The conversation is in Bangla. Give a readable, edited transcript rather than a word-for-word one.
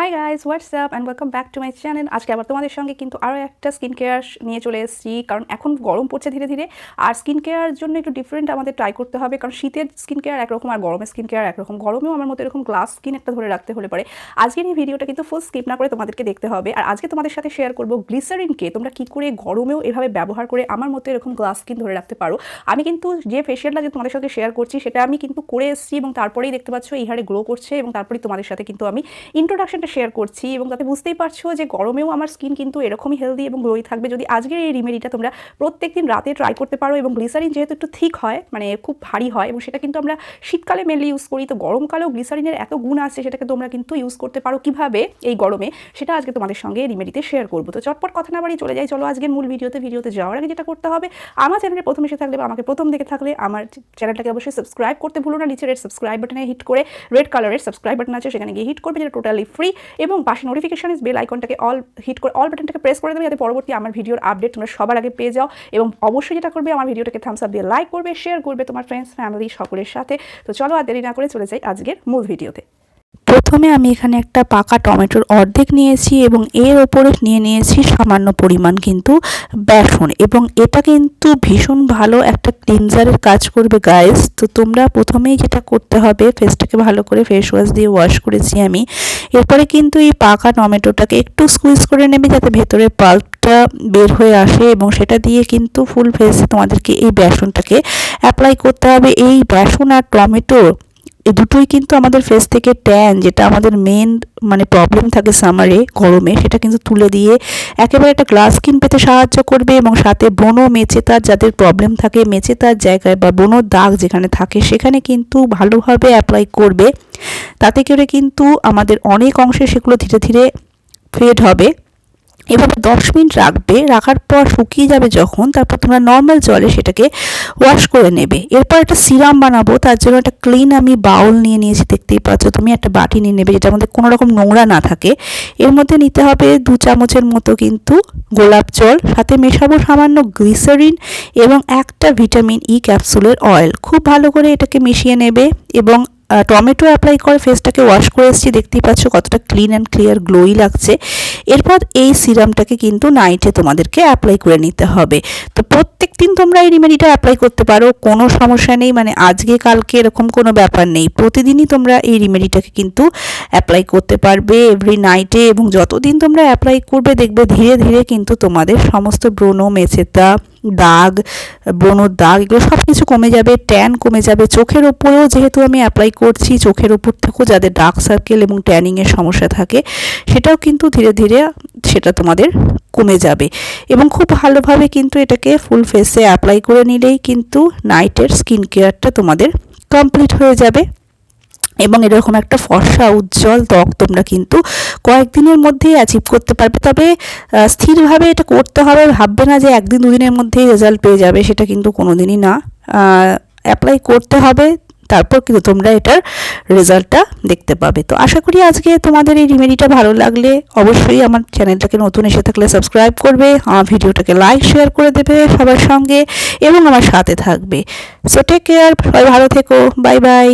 Hi guys WhatsApp and welcome back to my channel. আজকে আবার তোমাদের সঙ্গে কিন্তু আরও একটা স্কিন কেয়ার নিয়ে চলে এসেছি, কারণ এখন গরম পড়ছে ধীরে ধীরে, আর স্কিন কেয়ার জন্য একটু ডিফারেন্ট আমাদের ট্রাই করতে হবে, কারণ শীতের স্কিন কেয়ার একরকম আর গরমের স্কিন কেয়ার একরকম। গরমেও আমার মতো এরকম গ্লাস স্কিন একটা ধরে রাখতে হলে পরে আজকের এই ভিডিওটা কিন্তু ফুল স্কিপ না করে তোমাদেরকে দেখতে হবে। আর আজকে তোমাদের সাথে শেয়ার করবো গ্লিসারিনকে তোমরা কী করে গরমেও এভাবে ব্যবহার করে আমার মতো এরকম গ্লাস স্কিন ধরে রাখতে পারো। আমি কিন্তু যে ফেশিয়ালটা যে তোমাদের সাথে শেয়ার করছি সেটা আমি কিন্তু করে এসেছি, এবং তারপরেই দেখতে পাচ্ছ এই হারে গ্লো করছে, এবং তারপরেই তোমাদের সাথে কিন্তু আমি ইন্ট্রোডাকশনটা শেয়ার করছি, এবং তাতে বুঝতেই পারছো যে গরমেও আমার স্কিন কিন্তু এরকমই হেলদি এবং গ্লোই থাকবে যদি আজকের এই রেমেডিটা তোমরা প্রত্যেকদিন রাতে ট্রাই করতে পারো। এবং গ্লিসারিন যেহেতু একটু থিক হয়, মানে খুব ভারী হয়, এবং সেটা কিন্তু আমরা শীতকালে মেনলি ইউজ করি, তো গরমকালেও গ্লিসারিনের এত গুণ আছে সেটাকে তোমরা কিন্তু ইউজ করতে পারো কিভাবে এই গরমে, সেটা আজকে তোমাদের সঙ্গে রেমেডিতে শেয়ার করবো। তো চটপট কথা না বাড়িয়ে চলে যাই, চলো আজকের মূল ভিডিওতে যাওয়ার আগে যেটা করতে হবে, আমার চ্যানেলে প্রথম এসে থাকলে বা আমাকে প্রথম দেখে থাকলে আমার চ্যানেলটাকে অবশ্যই সাবস্ক্রাইব করতে ভুলো না। নিচে রেড সাবস্ক্রাইব বাটনে হিট করে, রেড কালারের সাবস্ক্রাইব বাটন আছে সেখানে গিয়ে হিট করবে, যেটা টোটালি ফ্রি, এবং পাশে নোটিফিকেশন বেল আইকনটাকে অল হিট করে অল বাটনটাকে প্রেস করে দেবে, যাতে পরবর্তী আমার ভিডিওর আপডেট তোমরা সবার আগে পেয়ে যাও। এবং অবশ্যই যেটা করবে, আমার ভিডিওটাকে থামস আপ দিয়ে লাইক করবে, শেয়ার করবে তোমার ফ্রেন্ডস ফ্যামিলি সকলের সাথে। তো চলো আর দেরি না করে চলে যাই আজকের মূল ভিডিওতে। প্রথমে আমি এখানে একটা পাকা টমেটোর অর্ধেক নিয়েছি, এবং এর ওপরে নিয়েছি সামান্য পরিমাণ কিন্তু বেসন, এবং এটা কিন্তু ভীষণ ভালো একটা ক্লিনজারের কাজ করবে গাইস। তো তোমরা প্রথমেই যেটা করতে হবে, ফেসটাকে ভালো করে ফেস ওয়াশ দিয়ে ওয়াশ করেছি আমি। এরপরে কিন্তু এই পাকা টমেটোটাকে একটু স্কুইজ করে নেবে যাতে ভেতরের পাল্পটা বের হয়ে আসে, এবং সেটা দিয়ে কিন্তু ফুল ফেসে তোমাদেরকে এই বেসনটাকে অ্যাপ্লাই করতে হবে। এই বেসন আর টমেটো এই দুটোই কিন্তু আমাদের ফেস থেকে ট্যান, যেটা আমাদের মেন মানে প্রবলেম থাকে সামারে গরমে, সেটা কিন্তু তুলে দিয়ে একেবারে একটা গ্লাস স্কিন পেতে সাহায্য করবে। এবং সাথে ব্রণ মেচেতার যাদের প্রবলেম থাকে, মেচেতার জায়গায় বা ব্রণর দাগ যেখানে থাকে সেখানে কিন্তু ভালোভাবে অ্যাপ্লাই করবে, তাতে করে কিন্তু আমাদের অনেক অংশে সেগুলো ধীরে ধীরে ফেড হবে। এভাবে 10 মিনিট রাখবে, রাখার পর শুকিয়ে যাবে যখন, তারপর তোমরা নর্মাল জলে সেটাকে ওয়াশ করে নেবে। এরপর একটা সিরাম বানাবো, তার জন্য একটা ক্লিন আমি বাউল নিয়ে নিয়েছি, দেখতেই পাচ্ছ তুমি, একটা বাটি নিয়ে নেবে যেটার মধ্যে কোনো রকম নোংরা না থাকে। এর মধ্যে নিতে হবে 2 চামচের মতো কিন্তু গোলাপ জল, সাথে মেশাবো সামান্য গ্লিসারিন এবং একটা ভিটামিন ই ক্যাপসুলের অয়েল। খুব ভালো করে এটাকে মিশিয়ে নেবে, এবং টমেটো অ্যাপ্লাই করে ফেসটাকে ওয়াশ করে এসেছি, দেখতেই পাচ্ছ কতটা ক্লিন অ্যান্ড ক্লিয়ার গ্লোই লাগছে। এরপর এই সিরামটাকে কিন্তু নাইটে তোমাদেরকে অ্যাপ্লাই করে নিতে হবে। তো প্রত্যেক দিন তোমরা এই রেমেডিটা অ্যাপ্লাই করতে পারো, কোনো সমস্যা নেই, মানে আজকে কালকে এরকম কোনো ব্যাপার নেই, প্রতিদিনই তোমরা এই রেমেডিটাকে কিন্তু অ্যাপ্লাই করতে পারবে এভরি নাইটে। এবং যতদিন তোমরা অ্যাপ্লাই করবে দেখবে ধীরে ধীরে কিন্তু তোমাদের সমস্ত ব্রণ, মেচেতা, দাগ, ব্রণর দাগ, এগুলো সব কিছু কমে যাবে, ট্যান কমে যাবে। চোখের ওপরেও যেহেতু আমি অ্যাপ্লাই করছি, চোখের ওপর থেকেও যাদের ডার্ক সার্কেল এবং ট্যানিংয়ের সমস্যা থাকে সেটাও কিন্তু ধীরে ধীরে সেটা তোমাদের কমে যাবে। এবং খুব ভালোভাবে কিন্তু এটাকে ফুল ফেসে অ্যাপ্লাই করে নিলেই কিন্তু নাইটের স্কিন কেয়ারটা তোমাদের কমপ্লিট হয়ে যাবে, এবং এরকম একটা ফর্সা উজ্জ্বল ত্বক তোমরা কিন্তু কয়েকদিনের মধ্যেই অ্যাচিভ করতে পারবে। তবে স্থিরভাবে এটা করতে হবে, ভাববে না যে একদিন দুদিনের মধ্যেই রেজাল্ট পেয়ে যাবে, সেটা কিন্তু কোনো দিনই না। অ্যাপ্লাই করতে হবে, তারপর কিন্তু তোমরা এটার রেজাল্টটা দেখতে পাবে। তো আশা করি আজকে তোমাদের এই রেমেডিটা ভালো লাগলে অবশ্যই আমার চ্যানেলটাকে নতুন এসে থাকলে সাবস্ক্রাইব করবে, আমার ভিডিওটাকে লাইক শেয়ার করে দেবে সবার সঙ্গে, এবং আমার সাথে থাকবে। সো টেক কেয়ার, সবাই ভালো থেকো, বাই বাই।